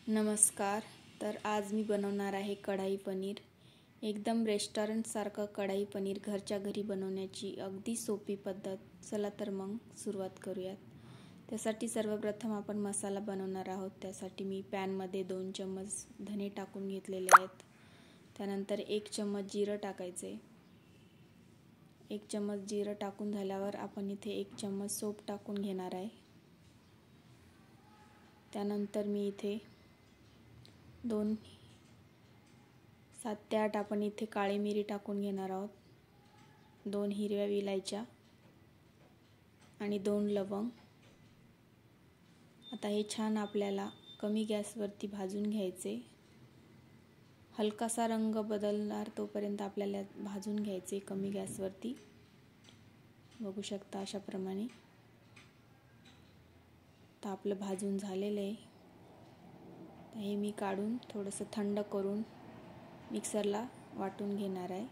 नमस्कार. तर आज मी बनवणार आहे कढाई पनीर. एकदम रेस्टॉरंटसारखं कढाई पनीर घरच्या घरी बनवण्याची अगदी सोपी पद्धत. चला तर मग सुरुवात करूयात. त्यासाठी सर्वप्रथम आपण मसाला बनवणार आहोत. त्यासाठी मी पॅनमध्ये 2 चम्मच धने टाकून घेतलेले आहेत. त्यानंतर 1 चम्मच जिरं टाकायचे. 1 चम्मच जिरं टाकून झाल्यावर आपण इथे 1 चम्मच सोप टाकून घेणार आहे. त्यानंतर मी इथे 7 ते 8 आपण इथे काळी मिरी टाकून घेणार आहोत. 2 हिरव्या विलायच्या आणि 2 लवंग. आता हे छान आपल्याला कमी गॅसवरती भाजून घ्यायचे. हलकासा रंग बदलणार तोपर्यंत आपल्याला भाजून घ्यायचे कमी गॅसवरती. बघू शकता अशा प्रमाणे. आता आपलं भाजून झालेलं आहे. हे मी काढून थोडंसं थंड करून मिक्सरला वाटून घेणार आहे.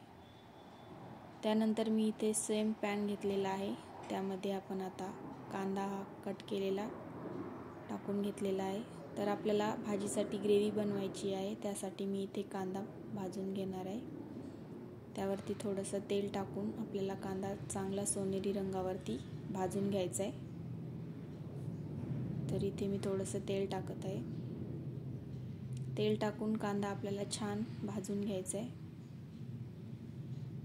त्यानंतर मी इथे सेम पॅन घेतलेला आहे. त्यामध्ये आपण आता कांदा कट केलेला टाकून घेतलेला आहे. तर आपल्याला भाजीसाठी ग्रेव्ही बनवायची आहे. त्यासाठी मी इथे कांदा भाजून घेणार आहे. त्यावरती थोडंसं तेल टाकून आपल्याला कांदा चांगला सोनेरी रंगावरती भाजून घ्यायचा आहे. तर इथे मी थोडंसं तेल टाकत आहे. तेल टाकून कांदा आपल्याला छान भाजून घ्यायचा आहे.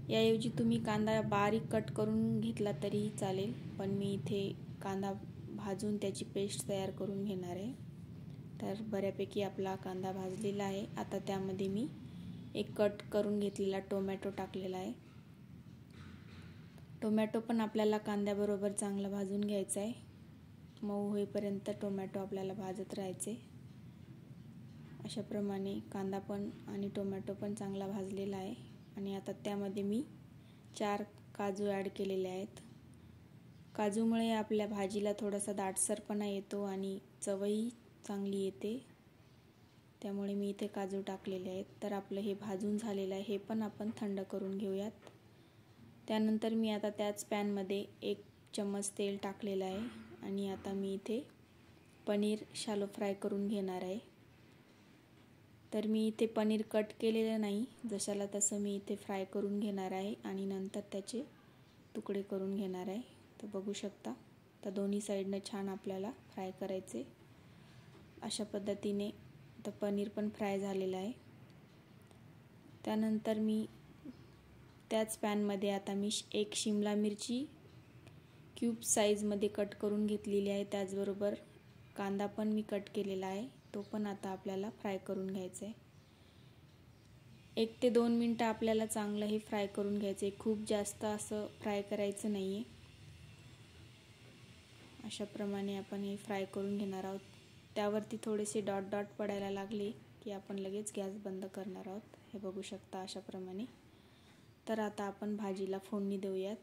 याऐवजी तुम्ही कांदा बारीक कट करून घेतला तरीही चालेल, पण मी इथे कांदा भाजून त्याची पेस्ट तयार करून घेणार आहे. तर बऱ्यापैकी आपला कांदा भाजलेला आहे. आता त्यामध्ये मी एक कट करून घेतलेला टोमॅटो टाकलेला आहे. टोमॅटो पण आपल्याला कांद्याबरोबर चांगला भाजून घ्यायचा आहे. मऊ होईपर्यंत टोमॅटो आपल्याला भाजत राहायचे. अशा प्रमाणे कांदा पण आणि टोमॅटो पण चांगला भाजलेला आहे. आणि आता त्यामध्ये मी 4 काजू ॲड केलेले आहेत. काजूमुळे आपल्या भाजीला थोडासा दाटसरपणा येतो आणि चवही चांगली येते. त्यामुळे मी इथे काजू टाकलेले आहेत. तर आपलं हे भाजून झालेलं आहे. हे पण आपण थंड करून घेऊयात. त्यानंतर मी आता त्याच पॅनमध्ये 1 चम्मच तेल टाकलेलं आहे आणि आता मी इथे पनीर शॅलो फ्राय करून घेणार आहे. तर मी इथे पनीर कट केलेलं नाही, जशाला तसं मी इथे फ्राय करून घेणार आहे आणि नंतर त्याचे तुकडे करून घेणार आहे. तर बघू शकता. तर दोन्ही साईडनं छान आपल्याला फ्राय करायचे. अशा पद्धतीने तर पनीर पण फ्राय झालेलं आहे. त्यानंतर मी त्याच पॅनमध्ये आता मी 1 शिमला मिरची क्यूब साईजमध्ये कट करून घेतलेली आहे. त्याचबरोबर कांदा पण मी कट केलेला आहे. तो पण आता आपल्याला फ्राय करून घ्यायचा आहे. 1 ते 2 मिनटं आपल्याला चांगलं हे फ्राय करून घ्यायचं आहे. खूप जास्त असं फ्राय करायचं नाही आहे. अशा प्रमाणे आपण हे फ्राय करून घेणार आहोत. त्यावरती थोडेसे डॉट पडायला लागले की आपण लगेच गॅस बंद करणार आहोत. हे बघू शकता अशा प्रमाणे. तर आता आपण भाजीला फोडणी देऊयात.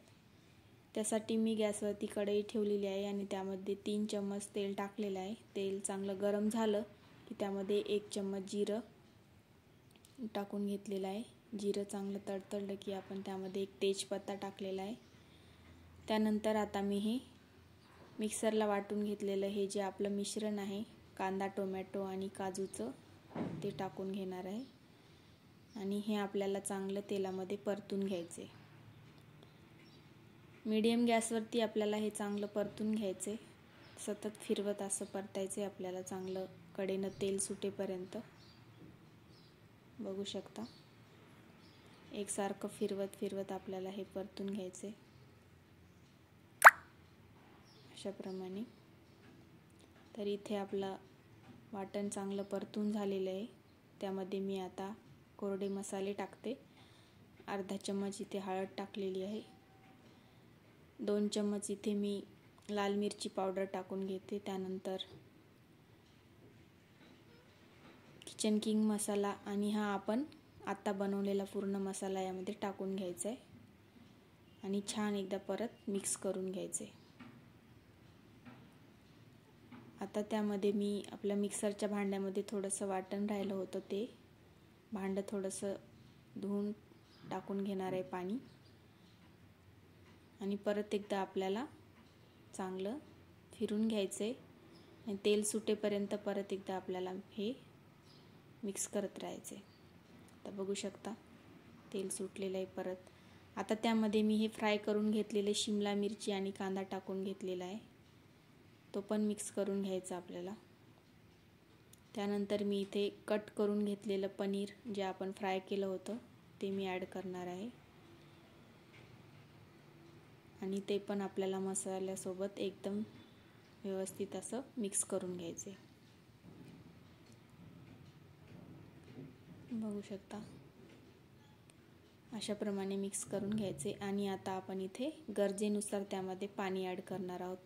त्यासाठी मी गॅसवरती कढई ठेवलेली आहे आणि त्यामध्ये 3 चम्मच तेल टाकलेलं आहे. तेल चांगलं गरम झालं की त्यामध्ये 1 चम्मच जिरं टाकून घेतलेलं आहे. जिरं चांगलं तडतडलं की आपण त्यामध्ये 1 तेजपत्ता टाकलेला आहे. त्यानंतर आता मी हे मिक्सरला वाटून घेतलेलं हे जे आपलं मिश्रण आहे कांदा, टोमॅटो आणि काजूचं, ते टाकून घेणार आहे आणि हे आपल्याला चांगलं तेलामध्ये परतून घ्यायचे. मीडियम गॅसवरती आपल्याला हे चांगलं परतून घ्यायचे. सतत फिरवत असं परतायचे आपल्याला चांगलं कडेनं तेल सुटेपर्यंत. बघू शकता. एकसारखं फिरवत आपल्याला हे परतून घ्यायचे अशा प्रमाणे. तर इथे आपलं वाटण चांगलं परतून झालेलं आहे. त्यामध्ये मी आता कोरडे मसाले टाकते. अर्धा चम्मच इथे हळद टाकलेली आहे. 2 चम्मच इथे मी लाल मिरची पावडर टाकून घेते. त्यानंतर किचन किंग मसाला आणि हा आपण आता बनवलेला पूर्ण मसाला यामध्ये टाकून घ्यायचा आहे आणि छान एकदा परत मिक्स करून घ्यायचे. आता त्यामध्ये मी आपल्या मिक्सरच्या भांड्यामध्ये थोडंसं वाटण राहिलं होतं, ते भांडं थोडंसं धुवून टाकून घेणार आहे पाणी आणि परत एकदा आपल्याला चांगलं फिरून घ्यायचं आहे आणि तेल सुटेपर्यंत परत एकदा आपल्याला हे मिक्स करत राहायचे. आता बघू शकता तेल सुटलेलं आहे परत. आता त्यामध्ये मी हे फ्राय करून घेतलेले शिमला मिरची आणि कांदा टाकून घेतलेला आहे. तो पण मिक्स करून घ्यायचा आपल्याला. त्यानंतर मी इथे कट करून घेतलेलं पनीर जे आपण फ्राय केलं होतं ते मी ॲड करणार आहे आणि ते पण आपल्याला मसाल्यासोबत एकदम व्यवस्थित असं मिक्स करून घ्यायचे. बघू शकता अशा प्रमाणे मिक्स करून घ्यायचे. आणि आता आपण इथे गरजेनुसार त्यामध्ये पाणी ॲड करणार आहोत.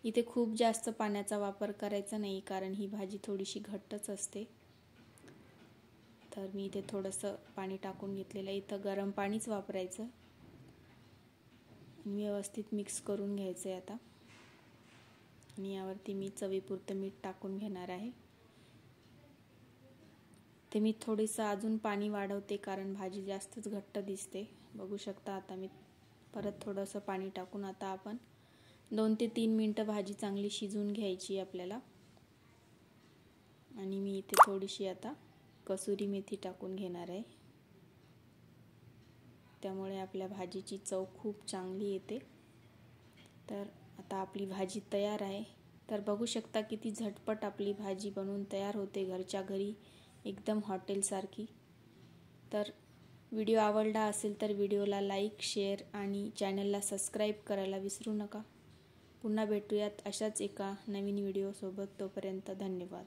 इथे खूप जास्त पाण्याचा वापर करायचा नाही कारण ही भाजी थोडीशी घट्टच असते. तर मी इथे थोडंसं पाणी टाकून घेतलेलं आहे. इथं गरम पाणीच वापरायचं. व्यवस्थित मिक्स करून घ्यायचं आहे आता. आणि यावरती मी चवीपुरतं मीठ टाकून घेणार आहे. ते मी थोडंसं अजून पाणी वाढवते कारण भाजी जास्तच घट्ट दिसते. बघू शकता आता मी परत थोडंसं पाणी टाकून आता आपण 2 ते 3 मिनटं भाजी चांगली शिजवून घ्यायची आपल्याला. आणि मी इथे थोडीशी आता कसुरी मेथी टाकून घेणार आहे. त्यामुळे आपल्या भाजीची चव खूप चांगली येते. तर आता आपली भाजी तयार आहे. तर बघू शकता किती झटपट आपली भाजी बनवून तयार होते घरच्या घरी, एकदम हॉटेलसारखी. तर व्हिडिओ आवडला असेल तर व्हिडिओला लाईक, शेअर आणि चॅनलला सबस्क्राईब करायला विसरू नका. पुन्हा भेटूयात अशाच एका नवीन व्हिडिओसोबत. तोपर्यंत धन्यवाद.